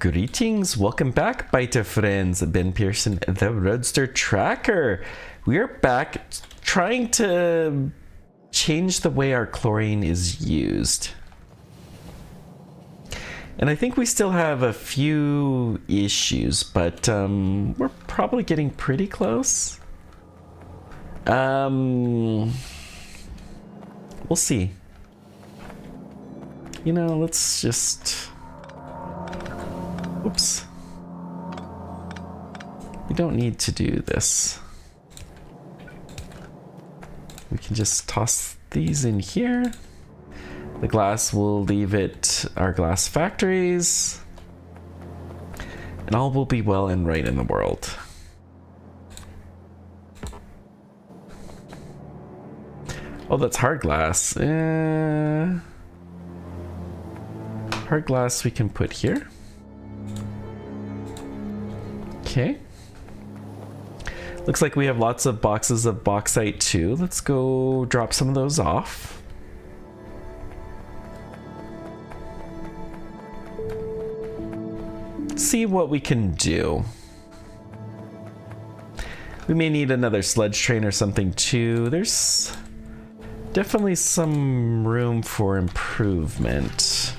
Greetings, welcome back, Biter friends. Ben Pearson, the Roadster Tracker. We are back trying to change the way our chlorine is used. And I think we still have a few issues, but we're probably getting pretty close. We'll see. You know, let's just... Oops. We don't need to do this. We can just toss these in here. The glass, will leave it our glass factories. And all will be well and right in the world. Oh, that's hard glass. Hard glass we can put here. Okay. Looks like we have lots of boxes of bauxite too. Let's go drop some of those off. See what we can do. We may need another sledge train or something too. There's definitely some room for improvement.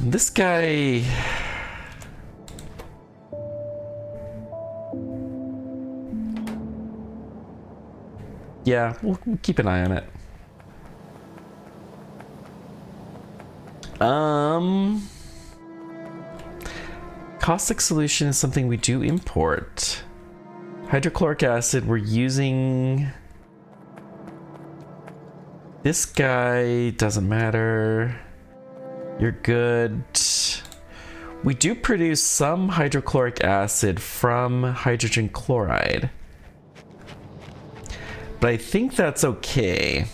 This guy... Yeah, we'll keep an eye on it. Caustic solution is something we do import. Hydrochloric acid, we're using... This guy doesn't matter. You're good. We do produce some hydrochloric acid from hydrogen chloride. But I think that's okay.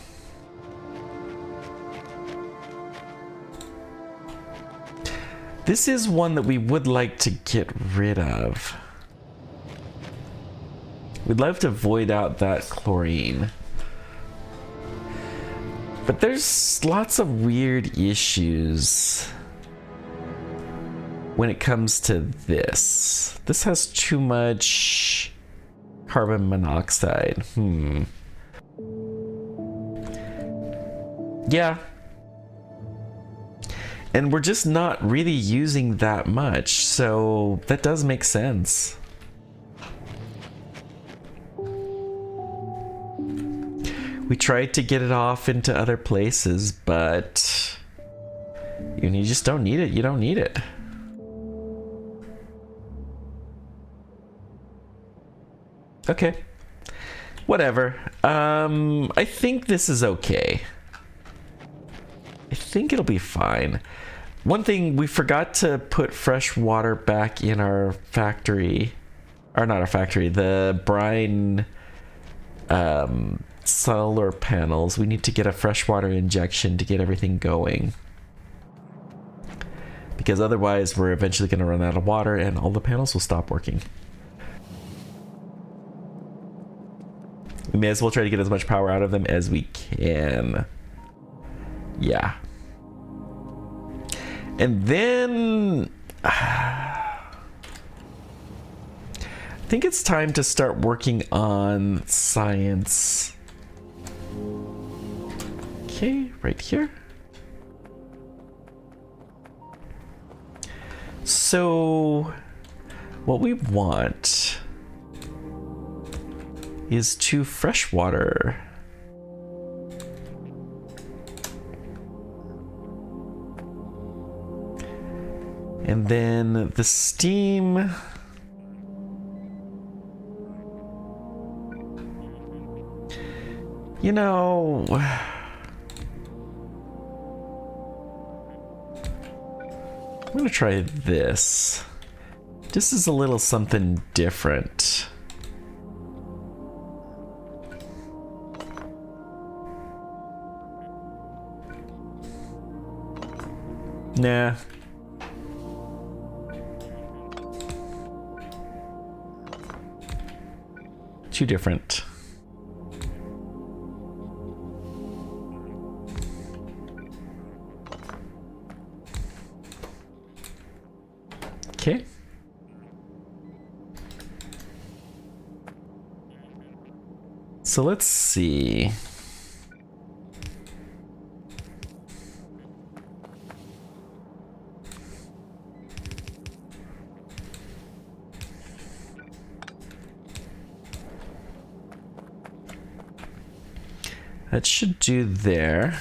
This is one that we would like to get rid of. We'd love to void out that chlorine. But there's lots of weird issues when it comes to this. This has too much carbon monoxide. Yeah. And we're just not really using that much, so that does make sense. We tried to get it off into other places, but you just don't need it. You don't need it. Okay. Whatever. I think this is okay. I think it'll be fine. One thing, we forgot to put fresh water back in our factory. Or not our factory, the brine solar panels. We need to get a freshwater injection to get everything going. Because otherwise we're eventually going to run out of water and all the panels will stop working. We may as well try to get as much power out of them as we can. Yeah. And then... I think it's time to start working on science. Okay, right here. So, what we want is to freshwater. And then the steam. You know, I'm gonna try this. This is a little something different. Nah. Too different. Okay. So let's see. That should do there.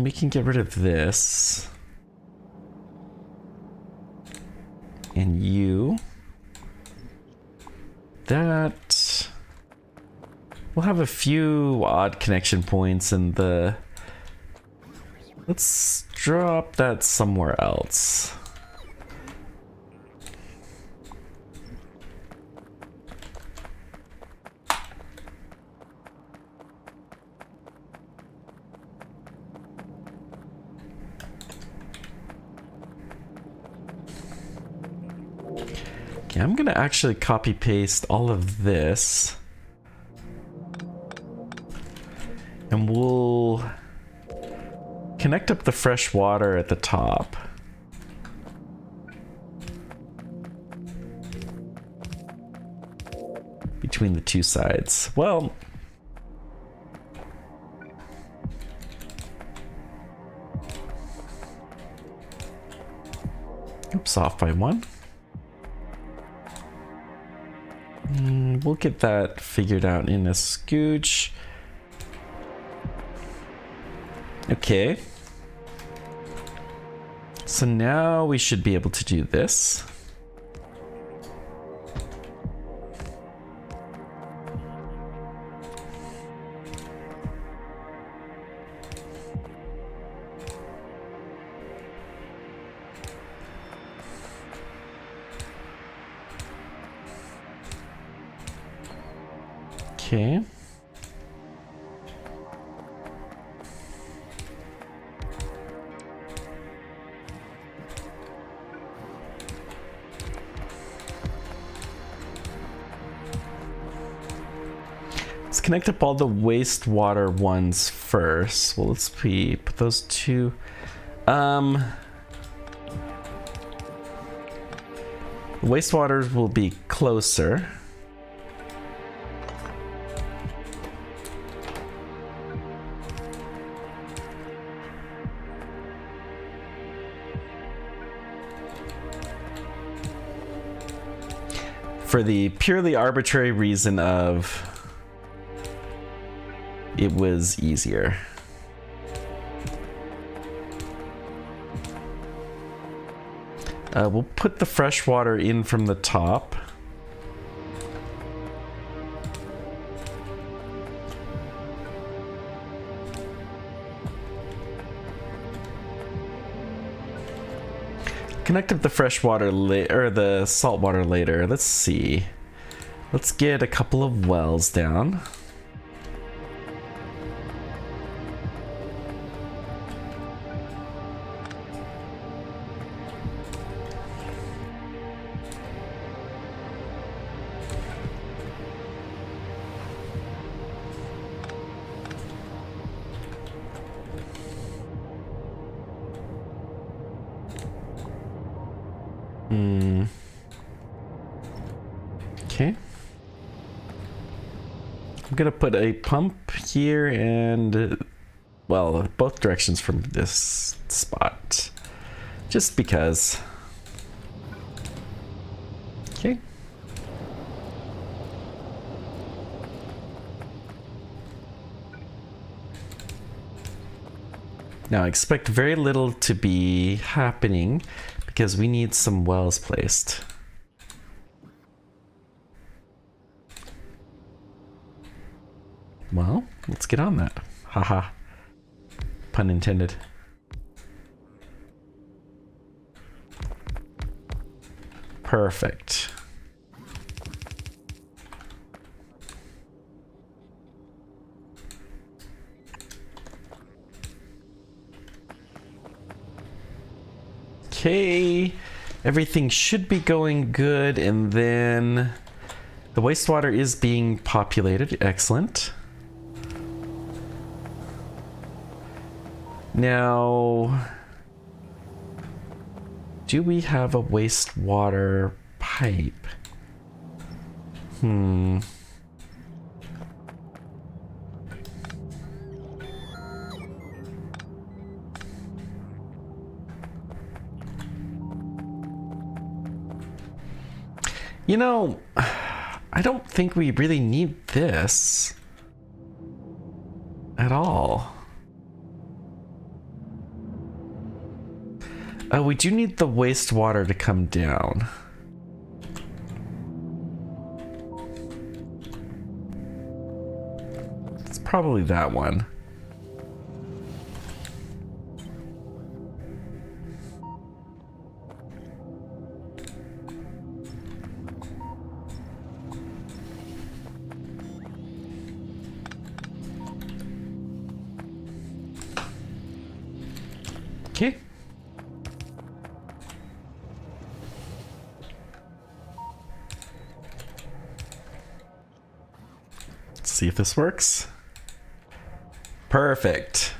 We can get rid of this. And you. That. We'll have a few odd connection points in the... Let's drop that somewhere else. Okay, I'm gonna actually copy paste all of this. And we'll connect up the fresh water at the top. Between the two sides. Well, oops, off by one. We'll get that figured out in a scooch. Okay. So now we should be able to do this. Okay. Let's connect up all the wastewater ones first. Well, let's put those two. Wastewaters will be closer. For the purely arbitrary reason of it was easier. We'll put the fresh water in from the top. Connect up the fresh water or the salt water later. Let's see. Let's get a couple of wells down. Okay. I'm gonna put a pump here and, well, both directions from this spot. Just because. Okay. Now I expect very little to be happening because we need some wells placed. Well, let's get on that. Haha. Pun intended. Perfect. Okay, everything should be going good, and then the wastewater is being populated. Excellent. Now, do we have a wastewater pipe? You know, I don't think we really need this at all. We do need the wastewater to come down. It's probably that one. Okay. Let's see if this works. Perfect.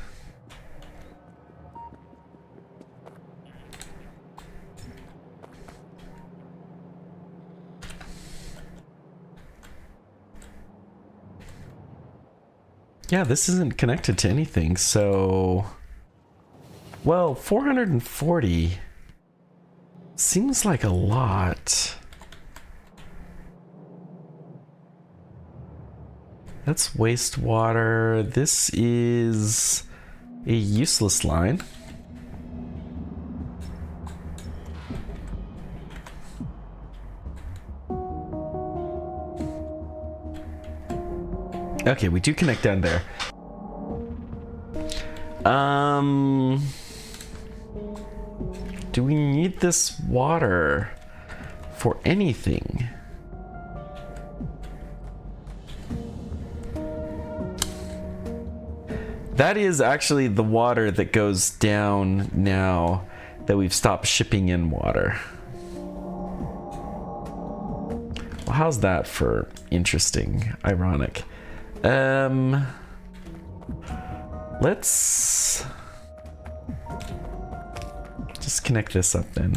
Yeah, this isn't connected to anything, so... Well, 440 seems like a lot. That's wastewater. This is a useless line. Okay, we do connect down there. Do we need this water for anything? That is actually the water that goes down now that we've stopped shipping in water. Well, how's that for interesting, ironic? Let's just connect this up then.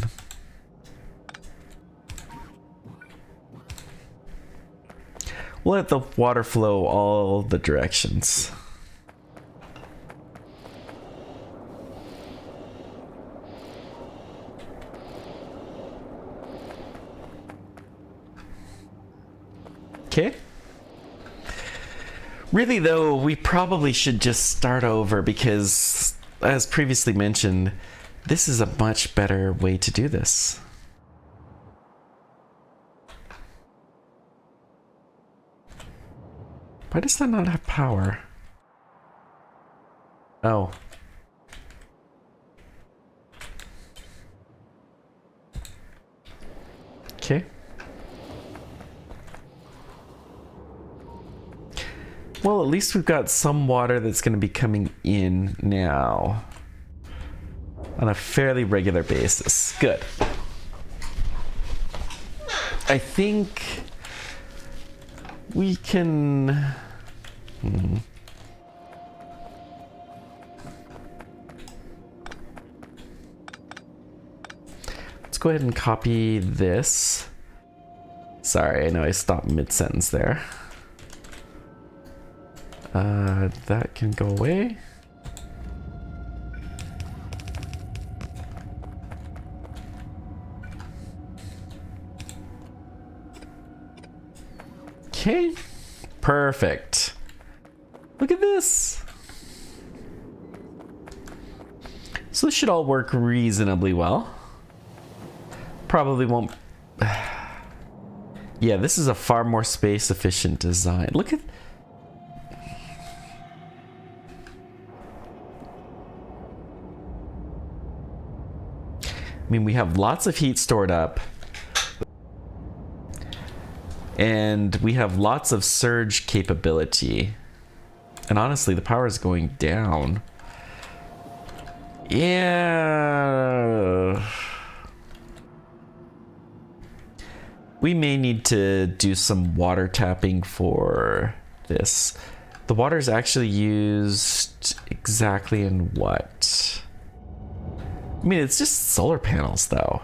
We'll let the water flow all the directions. Okay. Really though, we probably should just start over because, as previously mentioned, this is a much better way to do this. Why does that not have power? Oh. Okay. Well, at least we've got some water that's going to be coming in now on a fairly regular basis. Good. I think we can... Let's go ahead and copy this. Sorry, I know I stopped mid-sentence there. That can go away. Okay, perfect. Look at this. So this should all work reasonably well. Probably won't... Yeah, this is a far more space efficient design. Look at... I mean, we have lots of heat stored up. And we have lots of surge capability. And honestly, the power is going down. Yeah. We may need to do some water tapping for this. The water is actually used exactly in what? I mean, it's just solar panels, though.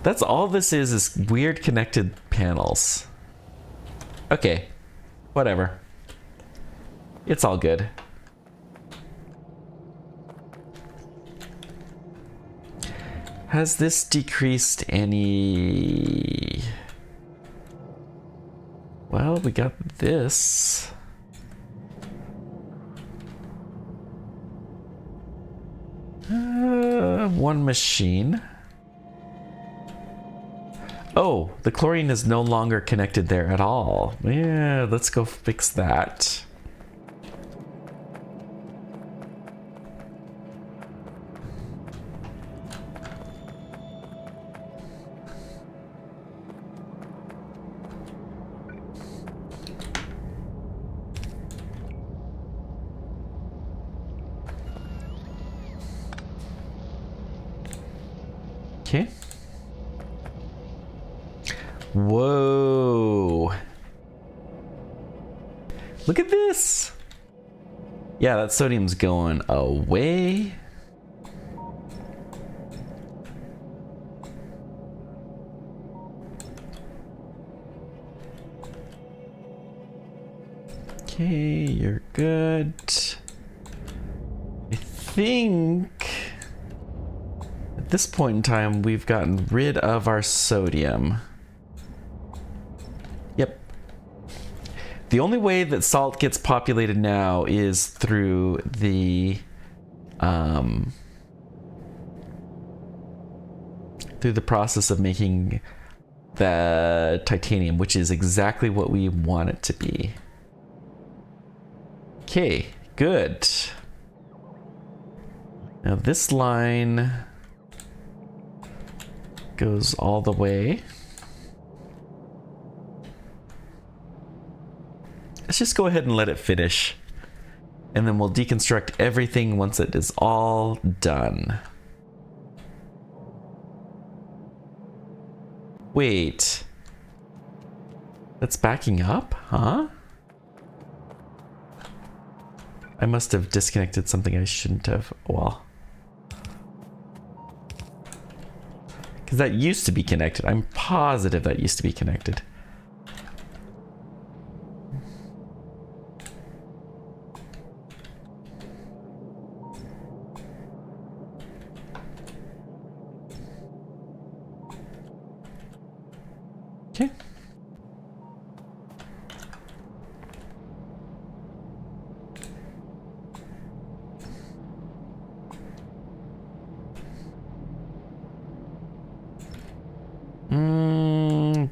That's all this is weird connected panels. Okay, whatever. It's all good. Has this decreased any... Well, we got this. One machine. Oh, the chlorine is no longer connected there at all. Yeah, let's go fix that. Okay. Whoa. Look at this. Yeah, that sodium's going away. Okay, you're good. I think at this point in time, we've gotten rid of our sodium. Yep. The only way that salt gets populated now is through the process of making the titanium, which is exactly what we want it to be. Okay, good. Now this line goes all the way. Let's just go ahead and let it finish. And then we'll deconstruct everything once it is all done. Wait. That's backing up? Huh? I must have disconnected something I shouldn't have. Well. Because that used to be connected. I'm positive that used to be connected. Okay.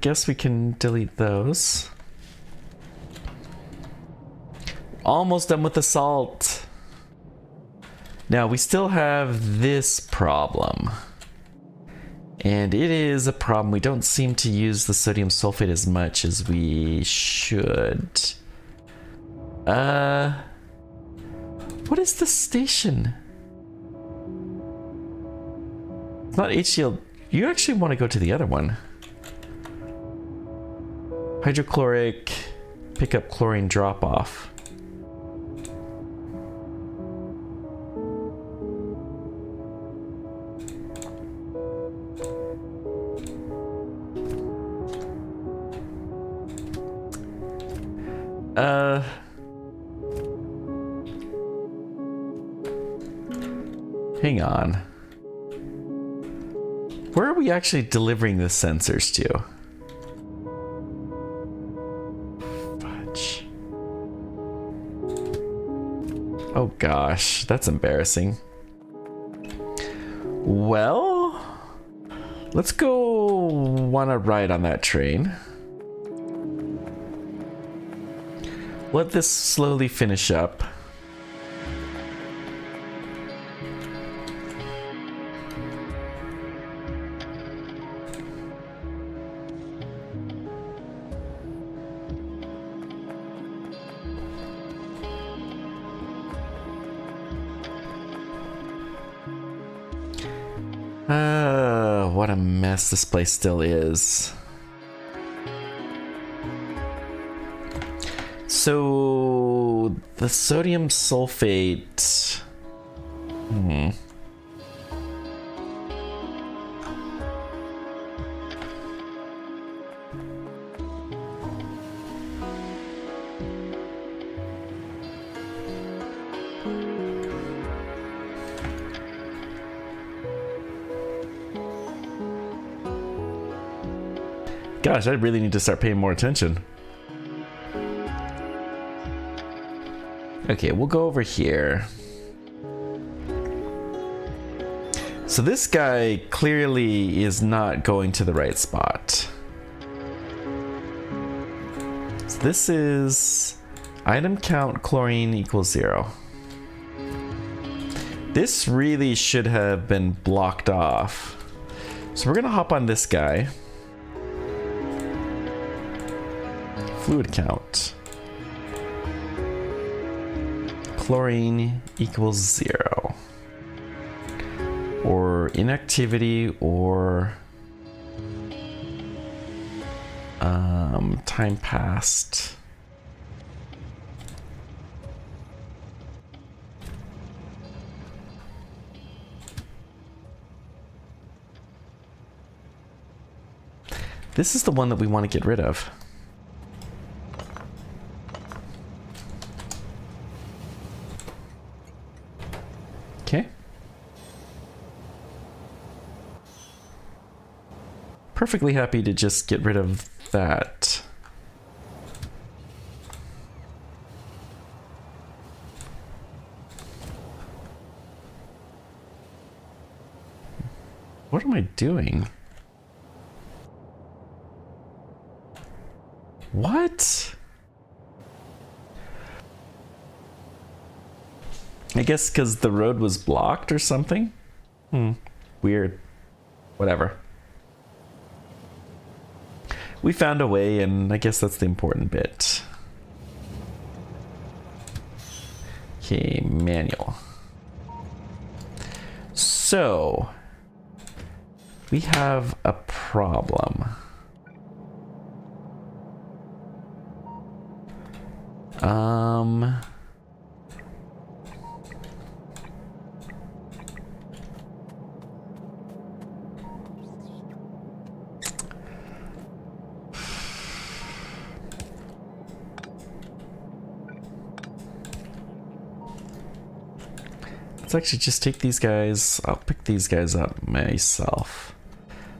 Guess we can delete those. Almost done with the salt. Now we still have this problem. And it is a problem. We don't seem to use the sodium sulfate as much as we should. What is the station? It's not HCl. You actually want to go to the other one. Hydrochloric, pick up chlorine drop off. Hang on. Where are we actually delivering the sensors to? Fudge. Oh gosh, that's embarrassing. Well, let's go want to ride on that train. Let this slowly finish up. What a mess this place still is. So the sodium sulfate Hmm. Gosh, I really need to start paying more attention. Okay, we'll go over here. So this guy clearly is not going to the right spot. So this is item count chlorine equals 0. This really should have been blocked off. So we're gonna hop on this guy. Fluid count. Chlorine equals 0. Or inactivity or time passed. This is the one that we want to get rid of. Okay. Perfectly happy to just get rid of that. What am I doing? What? I guess because the road was blocked or something? Weird. Whatever. We found a way, and I guess that's the important bit. Okay, manual. So, we have a problem. Let's actually just take these guys. I'll pick these guys up myself.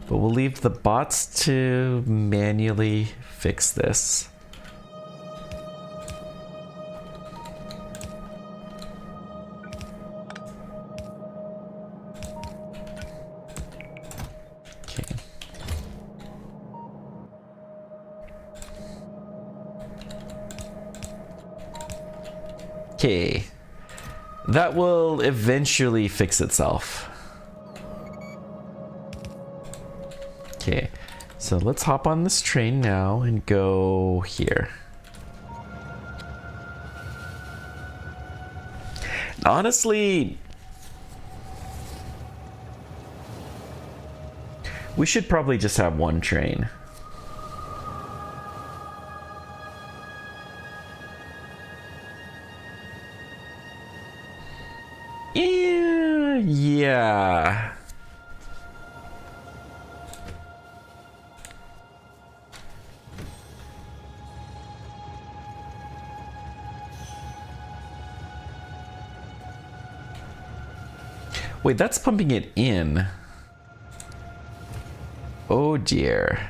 But we'll leave the bots to manually fix this. Okay. Okay. That will eventually fix itself. Okay, so let's hop on this train now and go here. Honestly, we should probably just have one train. Yeah. Wait, that's pumping it in. Oh dear.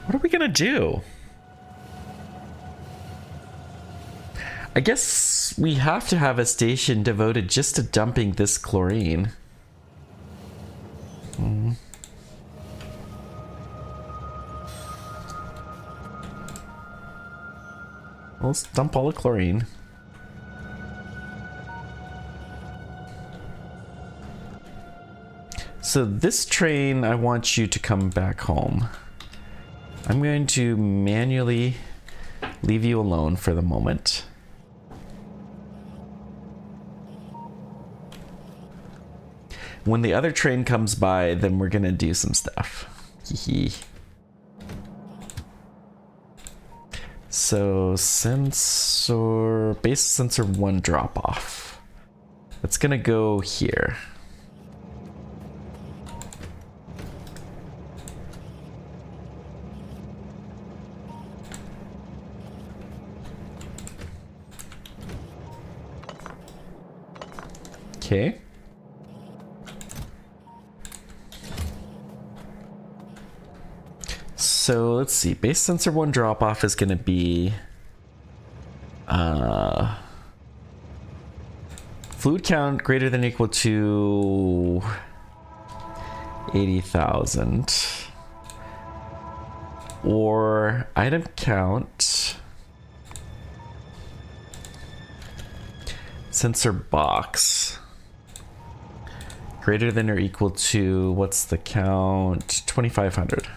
What are we gonna do? I guess we have to have a station devoted just to dumping this chlorine. Let's dump all the chlorine. So this train, I want you to come back home. I'm going to manually leave you alone for the moment. When the other train comes by, then we're gonna do some stuff. Hee hee. So sensor, base sensor 1 drop off. It's gonna go here. Okay. So let's see, base sensor 1 drop off is gonna be fluid count greater than or equal to 80,000, or item count sensor box greater than or equal to, what's the count, 2,500.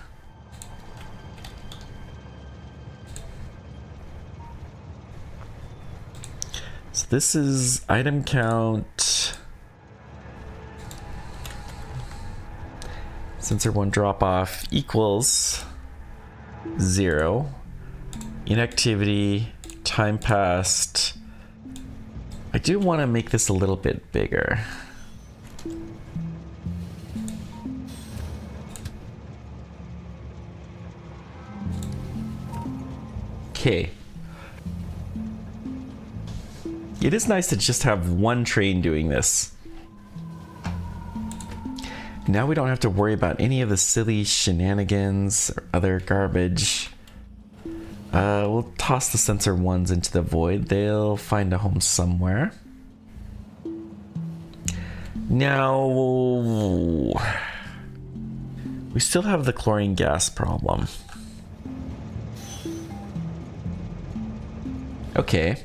So this is item count sensor 1 drop off equals 0. Inactivity, time passed. I do want to make this a little bit bigger. Okay. It is nice to just have one train doing this. Now we don't have to worry about any of the silly shenanigans or other garbage. We'll toss the sensor 1s into the void. They'll find a home somewhere. Now, we still have the chlorine gas problem. Okay.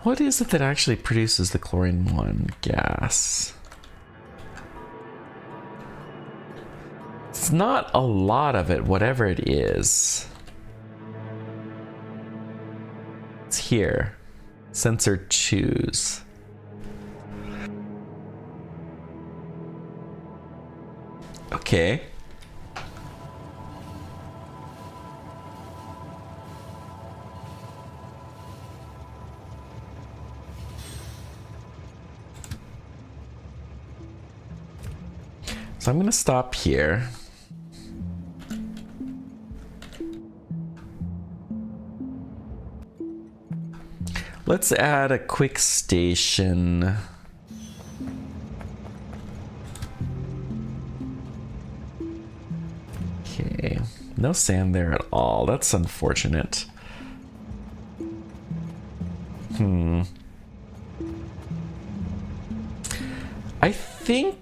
What is it that actually produces the chlorine 1 gas? It's not a lot of it, whatever it is. It's here. Sensor choose. Okay. So I'm going to stop here. Let's add a quick station. Okay, no sand there at all. That's unfortunate. I think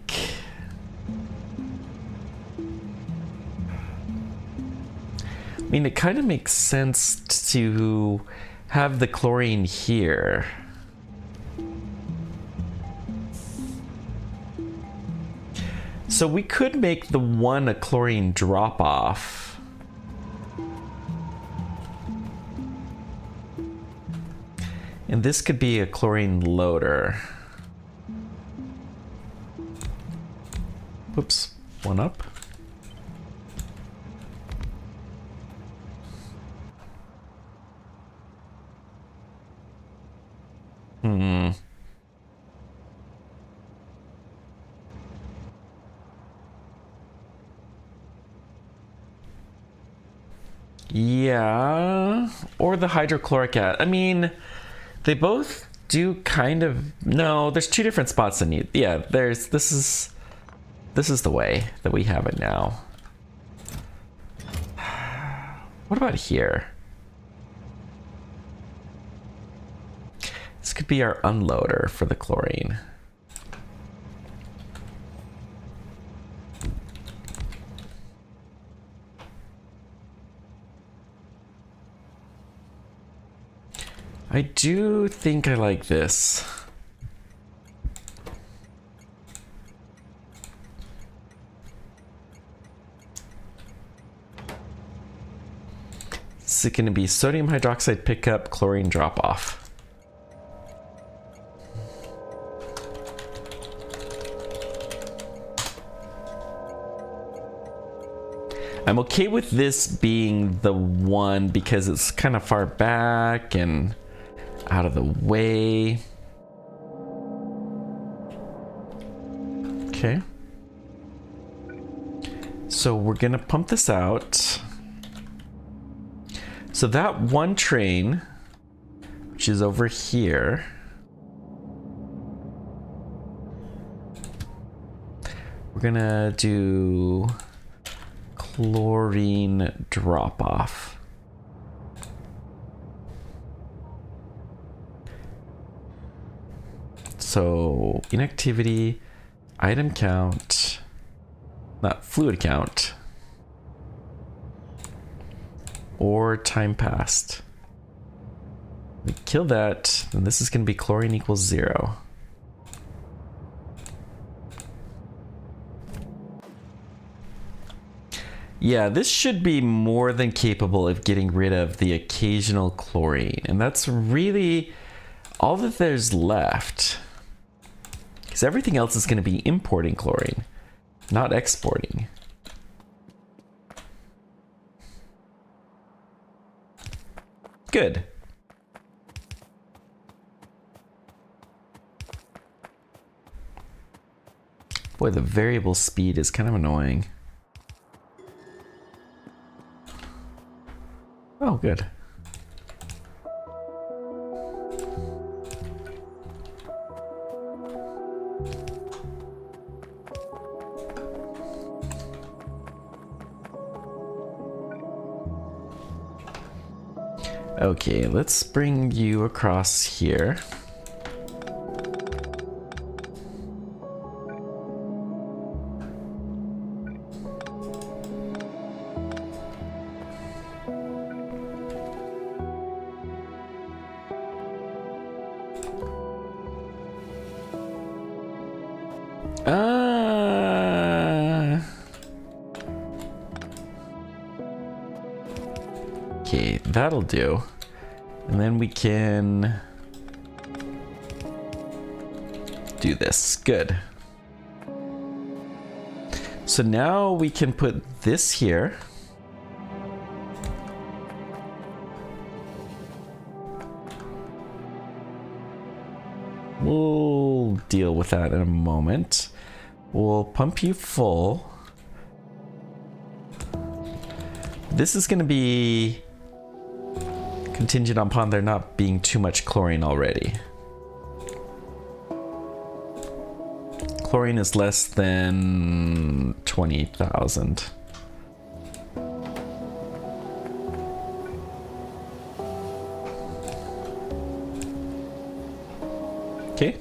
I mean, it kind of makes sense to have the chlorine here. So we could make the 1 a chlorine drop off. And this could be a chlorine loader. Whoops, 1 up. Yeah, or the hydrochloric acid. I mean, they both do kind of. No, there's 2 different spots that need. Yeah, this is the way that we have it now. What about here? This could be our unloader for the chlorine. I do think I like this. This is going to be sodium hydroxide pickup, chlorine drop off. I'm okay with this being the one because it's kind of far back and out of the way. Okay. So we're gonna pump this out. So that one train, which is over here, we're gonna do chlorine drop off. So inactivity, item count, not fluid count, or time passed. We kill that, then this is going to be chlorine equals 0. Yeah, this should be more than capable of getting rid of the occasional chlorine, and that's really all that there's left. Because everything else is going to be importing chlorine, not exporting. Good. Boy, the variable speed is kind of annoying. Oh, good. Okay, let's bring you across here. Okay, that'll do. And then we can do this. Good. So now we can put this here. We'll deal with that in a moment. We'll pump you full. This is going to be contingent upon there not being too much chlorine already. Chlorine is less than 20,000. Okay.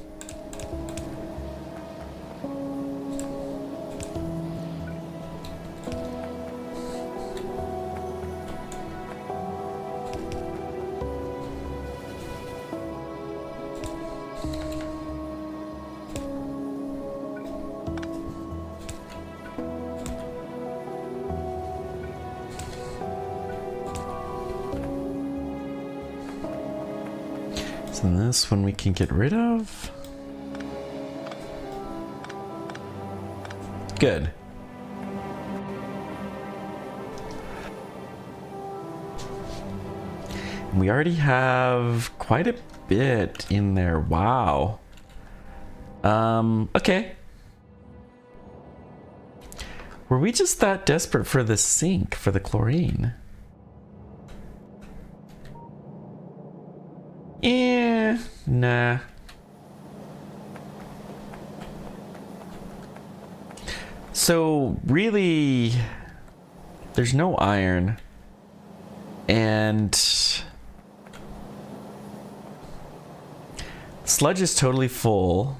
So this one we can get rid of. Good. We already have quite a bit in there. Wow. Okay. Were we just that desperate for the sink, for the chlorine? Nah. So really, there's no iron, and sludge is totally full.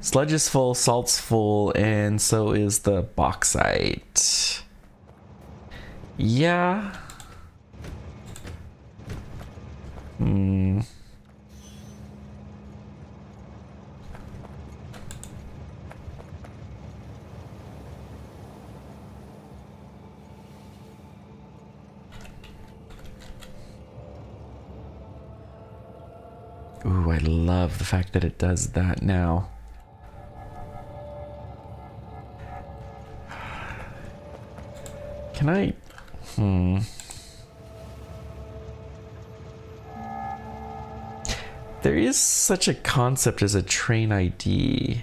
Sludge is full, salt's full, and so is the bauxite. Yeah. Ooh, I love the fact that it does that now. Can I... There is such a concept as a train ID.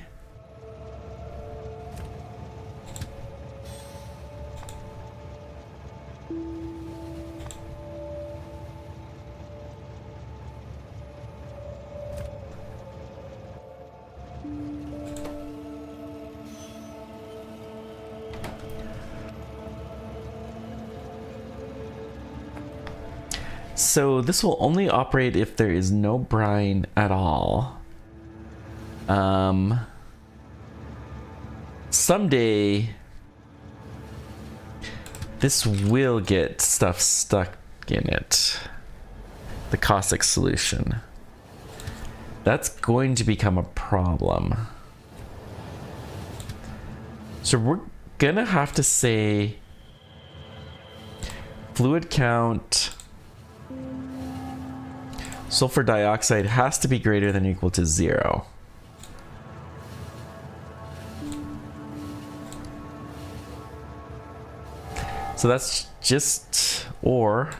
So this will only operate if there is no brine at all. Someday this will get stuff stuck in it. The caustic solution. That's going to become a problem. So we're gonna have to say fluid count sulfur dioxide has to be greater than or equal to 0. So that's just, or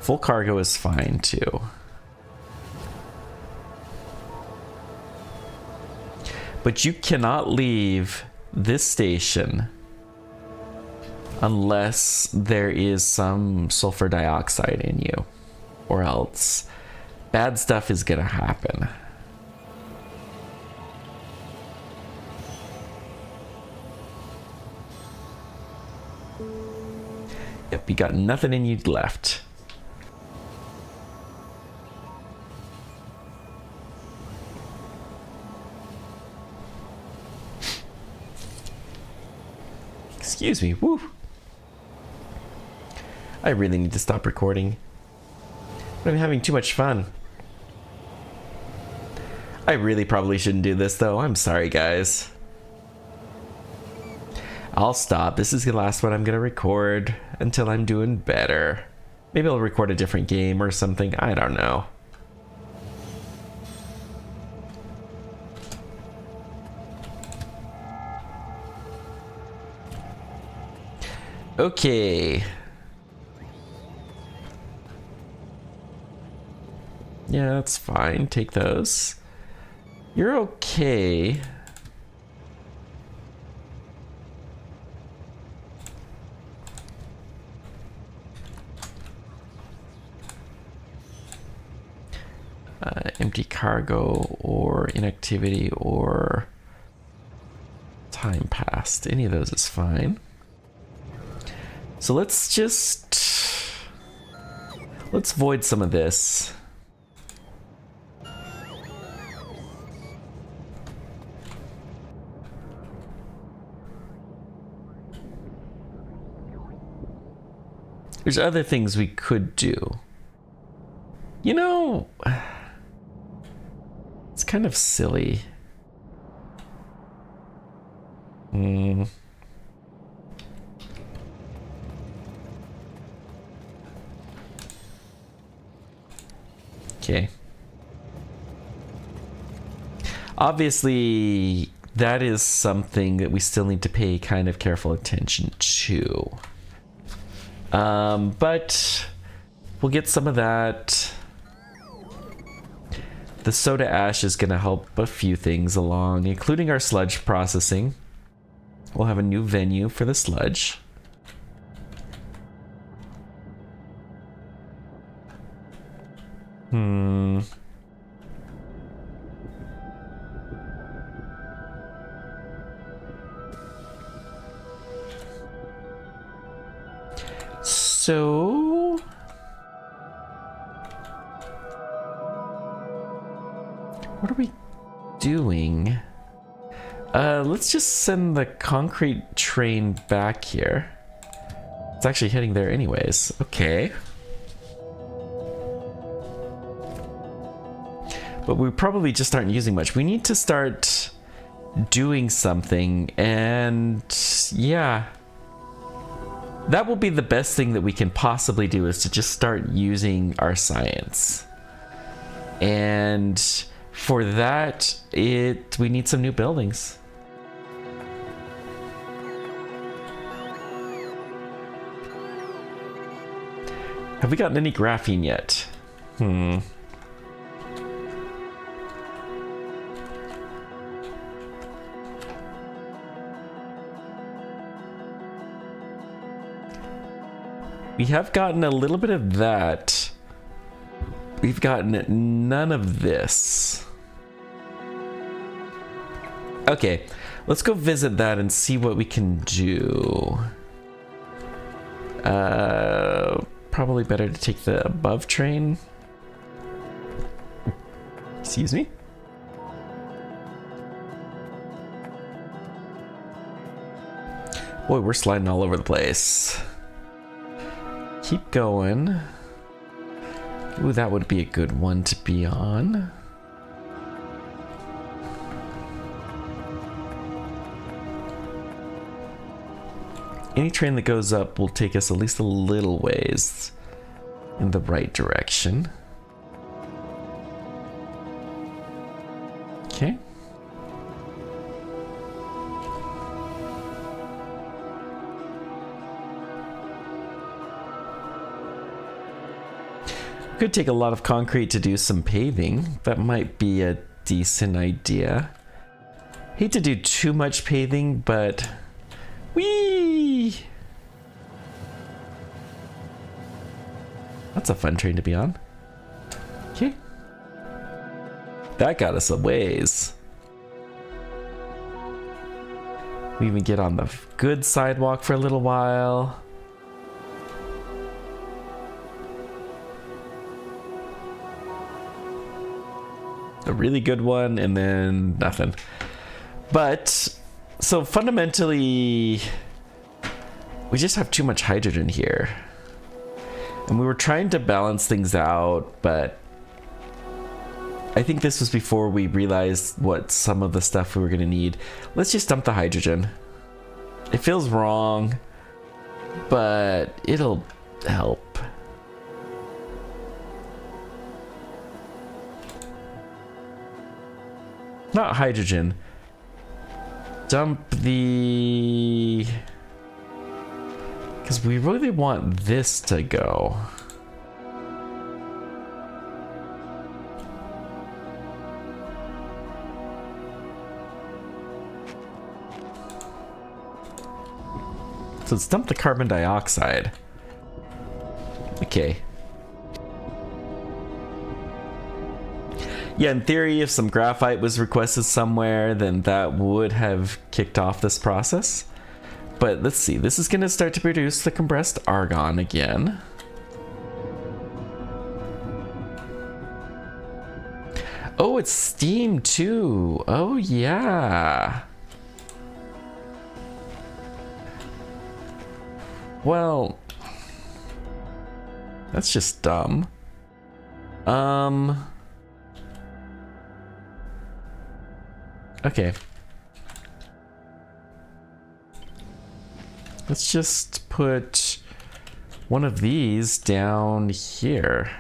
full cargo is fine too. But you cannot leave this station unless there is some sulfur dioxide in you, or else bad stuff is gonna happen. Yep, you got nothing in you left. Excuse me, woo. I really need to stop recording. I'm having too much fun. I really probably shouldn't do this though. I'm sorry, guys. I'll stop. This is the last one I'm gonna record until I'm doing better. Maybe I'll record a different game or something. I don't know. Okay. Yeah, that's fine. Take those. You're okay. Empty cargo or inactivity or time passed. Any of those is fine. So let's void some of this. There's other things we could do. You know, it's kind of silly. Okay. Obviously, that is something that we still need to pay kind of careful attention to. But we'll get some of that. The soda ash is going to help a few things along, including our sludge processing. We'll have a new venue for the sludge. So what are we doing? Let's just send the concrete train back here. It's actually heading there anyways. Okay. But we probably just aren't using much. We need to start doing something, and yeah. That will be the best thing that we can possibly do, is to just start using our science. And for that, we need some new buildings. Have we gotten any graphene yet? We have gotten a little bit of that. We've gotten none of this. Okay, let's go visit that and see what we can do. Probably better to take the above train. Excuse me. Boy, we're sliding all over the place. Keep going. Ooh, that would be a good one to be on. Any train that goes up will take us at least a little ways in the right direction. Okay. Could take a lot of concrete to do some paving. That might be a decent idea. Hate to do too much paving, but whee! That's a fun train to be on. Okay. That got us a ways. We even get on the good sidewalk for a little while. A really good one, and then nothing. But so fundamentally, we just have too much hydrogen here, and we were trying to balance things out, but I think this was before we realized what some of the stuff we were going to need. Let's just dump the hydrogen. It feels wrong, but it'll help. Not hydrogen. Dump the... Because we really want this to go. So let's dump the carbon dioxide. Okay. Yeah, in theory, if some graphite was requested somewhere, then that would have kicked off this process. But let's see, this is going to start to produce the compressed argon again. Oh, it's steam too. Oh, yeah. Well, that's just dumb. Okay. Let's just put one of these down here.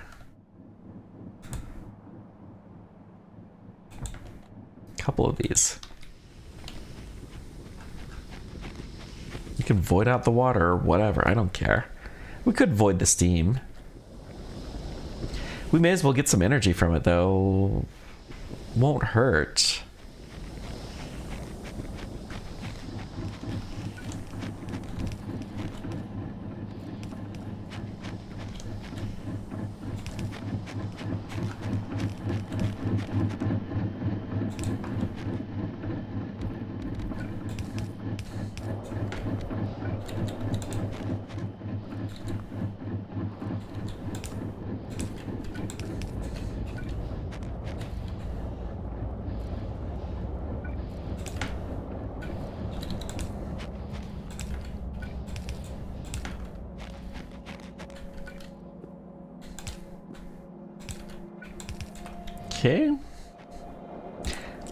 A couple of these. You can void out the water or whatever, I don't care. We could void the steam. We may as well get some energy from it though. Won't hurt. Okay,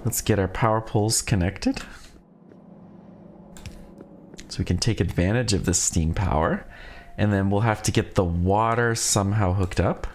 let's get our power poles connected so we can take advantage of this steam power, and then we'll have to get the water somehow hooked up.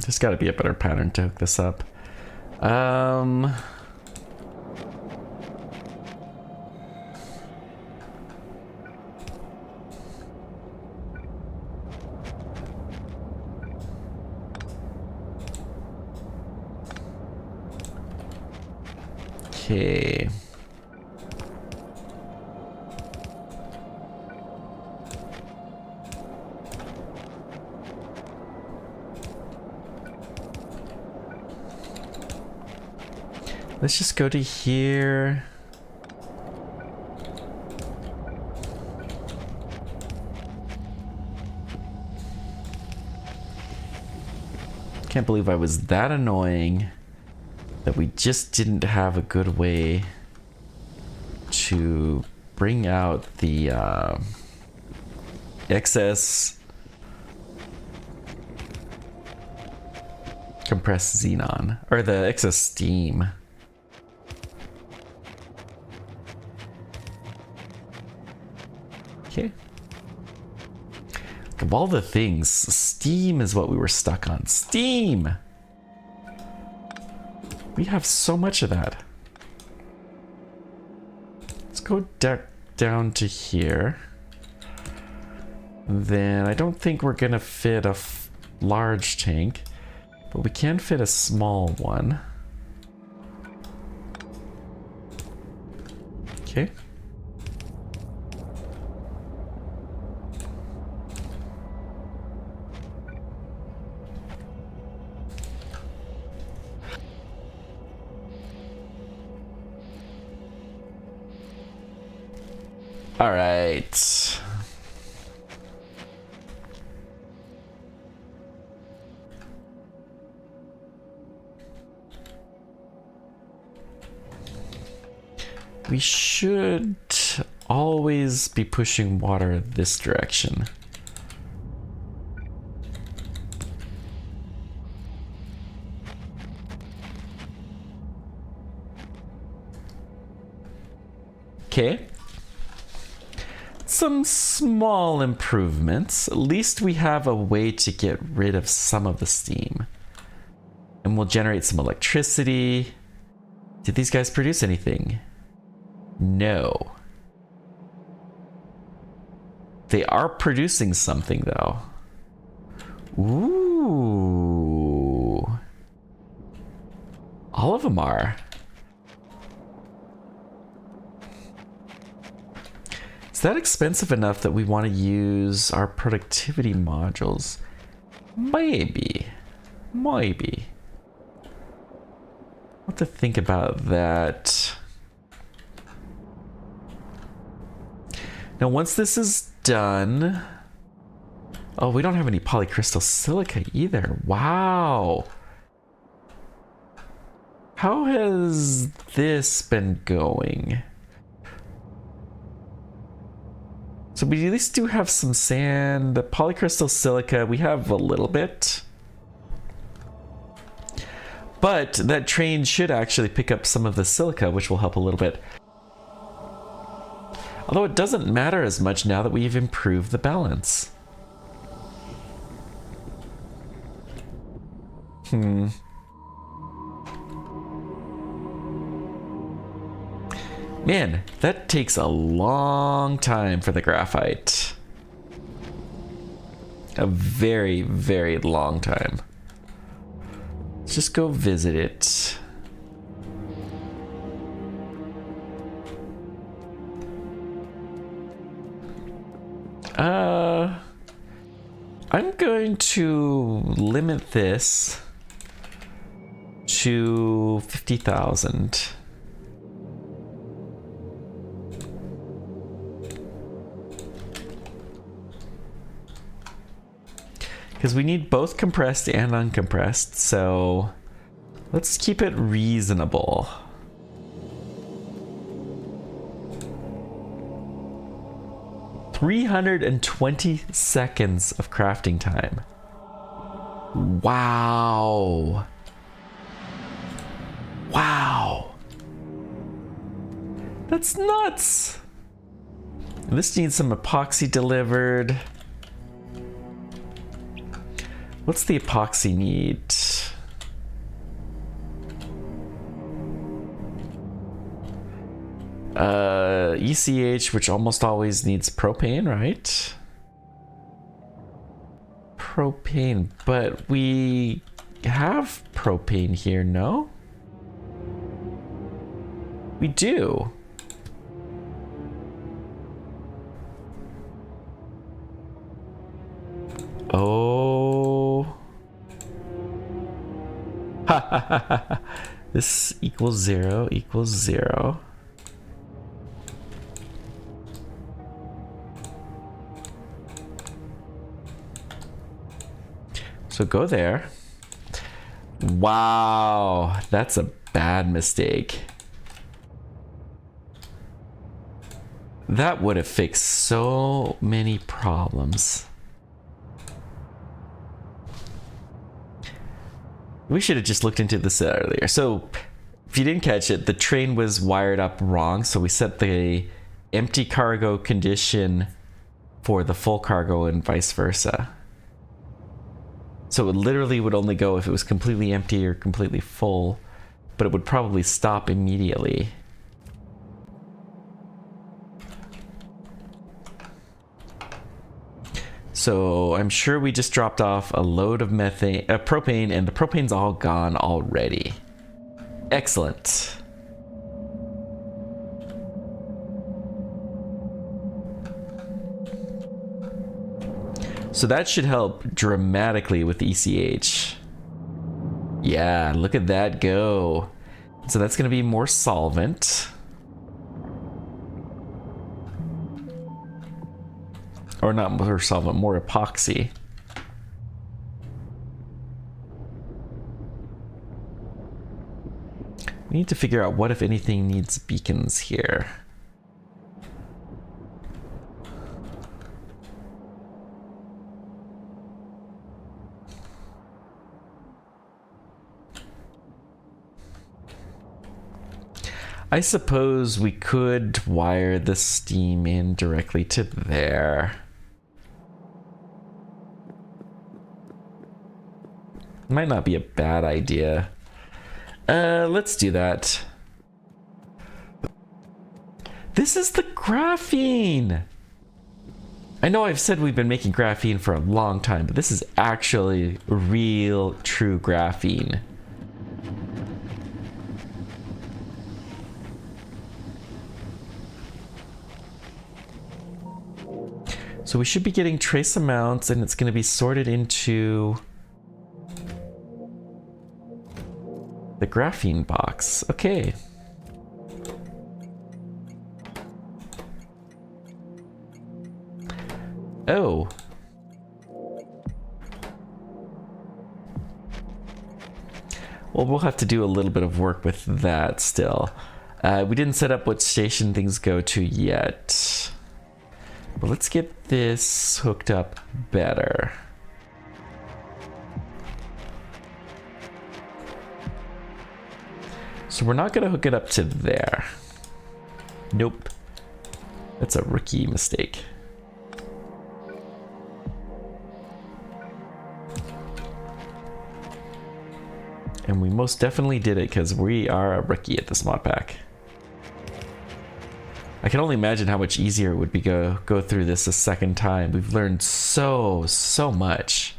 There's got to be a better pattern to hook this up. Okay. Let's just go to here. Can't believe I was that annoying that we just didn't have a good way to bring out the excess compressed xenon, or the excess steam. Okay. Of all the things, steam is what we were stuck on. Steam! We have so much of that. Let's go down to here. Then I don't think we're gonna fit a large tank, but we can fit a small one. Okay. All right. We should always be pushing water this direction. Okay. Some small improvements. At least we have a way to get rid of some of the steam. And we'll generate some electricity. Did these guys produce anything? No. They are producing something though. Ooh. All of them are. Is that expensive enough that we want to use our productivity modules? Maybe. Maybe. I'll have to think about that. Now, once this is done... Oh, we don't have any polycrystal silica either. Wow. How has this been going? So we at least do have some sand. The polycrystal silica, we have a little bit. But that train should actually pick up some of the silica, which will help a little bit. Although it doesn't matter as much now that we've improved the balance. Man, that takes a long time for the graphite. A very, very long time. Let's just go visit it. I'm going to limit this to 50,000. Because we need both compressed and uncompressed, so let's keep it reasonable. $320 seconds of crafting time. Wow. Wow. That's nuts. This needs some epoxy delivered. What's the epoxy need? ECH, which almost always needs propane, right? Propane, but we have propane here, no? We do. Oh. Ha ha ha ha. This equals 0 equals 0. So go there. Wow, that's a bad mistake. That would have fixed so many problems. We should have just looked into this earlier. So if you didn't catch it, the train was wired up wrong. So we set the empty cargo condition for the full cargo and vice versa. So it literally would only go if it was completely empty or completely full, but it would probably stop immediately. So I'm sure we just dropped off a load of propane, and the propane's all gone already. Excellent. So that should help dramatically with ECH. Yeah, look at that go. So that's going to be more solvent. Or not more solvent, more epoxy. We need to figure out what, if anything, needs beacons here. I suppose we could wire the steam in directly to there. Might not be a bad idea. Let's do that. This is the graphene! I know I've said we've been making graphene for a long time, but this is actually real, true graphene. So we should be getting trace amounts, and it's going to be sorted into the graphene box. Okay. Oh. Well, we'll have to do a little bit of work with that still. We didn't set up what station things go to yet. But let's get this hooked up better. So we're not going to hook it up to there. Nope. That's a rookie mistake. And we most definitely did it because we are a rookie at this mod pack. I can only imagine how much easier it would be go through this a second time. We've learned so much.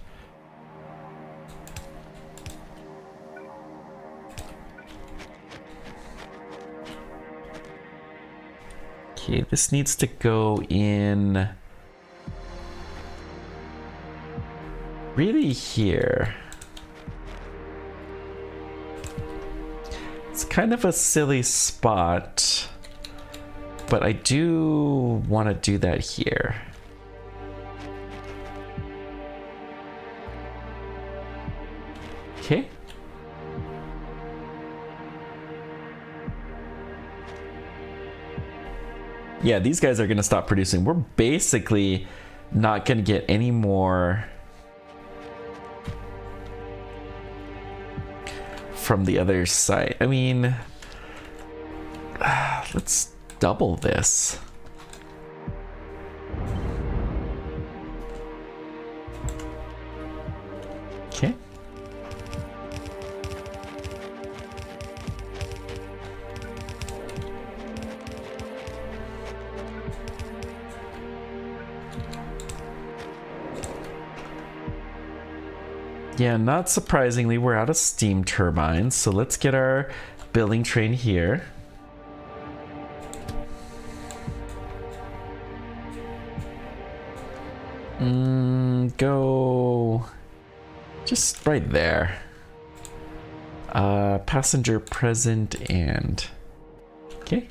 Okay, this needs to go in really here. It's kind of a silly spot, but I do want to do that here. Okay. Yeah, these guys are going to stop producing. We're basically not going to get any more from the other side. I mean, let's double this. Yeah, not surprisingly, we're out of steam turbines, so let's get our building train here. Go just right there. Passenger present and okay.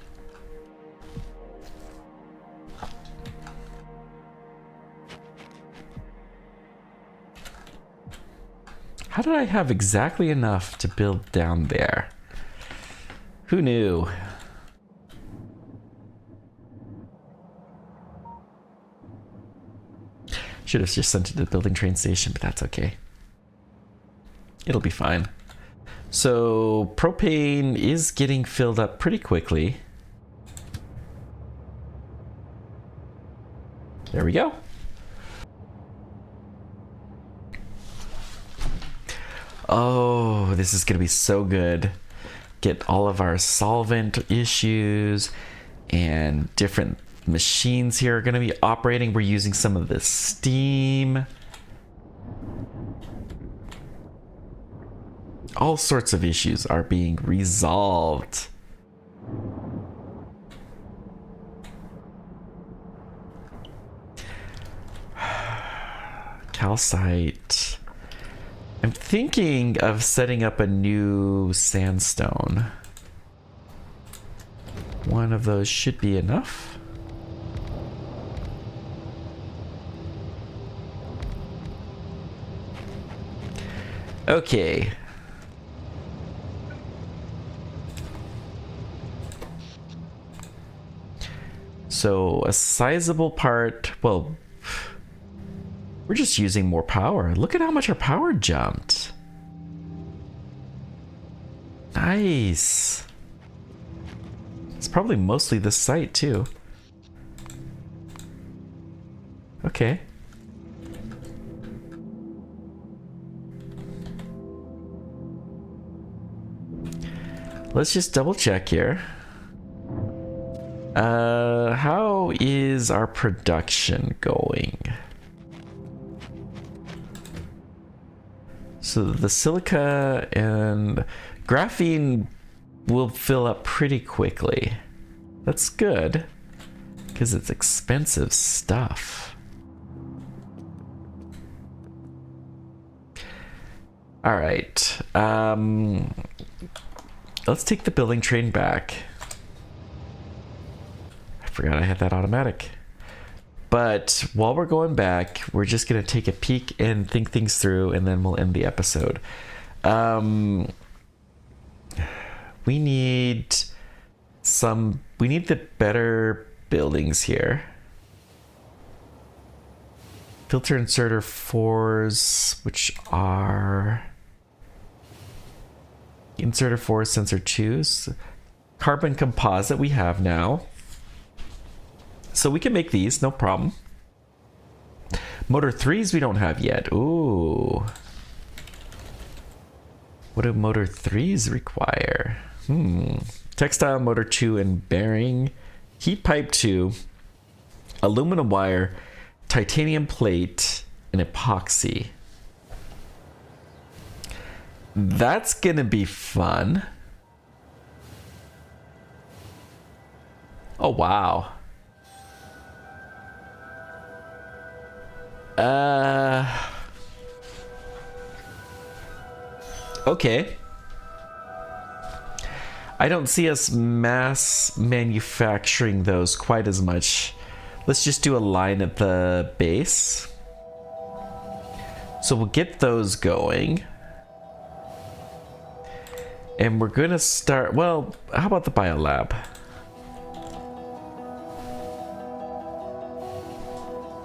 How did I have exactly enough to build down there? Who knew? Should have just sent it to the building train station, but that's okay. It'll be fine. So propane is getting filled up pretty quickly. There we go. Oh, this is gonna be so good. Get all of our solvent issues and different machines here are gonna be operating. We're using some of the steam. All sorts of issues are being resolved. Calcite. I'm thinking of setting up a new sandstone. One of those should be enough. Okay. So a sizable part, well, we're just using more power. Look at how much our power jumped. Nice. It's probably mostly this site too. Okay. Let's just double check here. How is our production going? So the silica and graphene will fill up pretty quickly. That's good, because it's expensive stuff. All right. Let's take the building train back. I forgot I had that automatic. But while we're going back, we're just going to take a peek and think things through, and then we'll end the episode. We need the better buildings here. Filter inserter 4s, which are inserter 4, sensor 2s. Carbon composite we have now. So we can make these, no problem. Motor 3s we don't have yet. Ooh. What do motor 3s require? Textile motor 2 and bearing. Heat pipe 2. Aluminum wire. Titanium plate. And epoxy. That's gonna be fun. Oh, wow. Okay. I don't see us mass manufacturing those quite as much. Let's just do a line at the base. So we'll get those going. And we're gonna start, well, how about the biolab?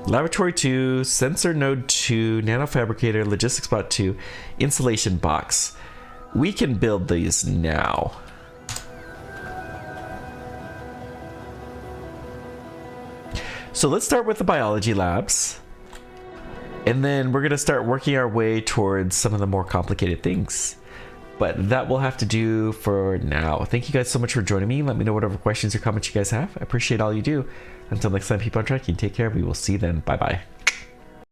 Laboratory 2, sensor node 2, nanofabricator, logistics bot 2, insulation box. We can build these now. So let's start with the biology labs. And then we're going to start working our way towards some of the more complicated things. But that we'll have to do for now. Thank you guys so much for joining me. Let me know whatever questions or comments you guys have. I appreciate all you do. Until next time, keep on trekking. Take care. We will see you then. Bye-bye.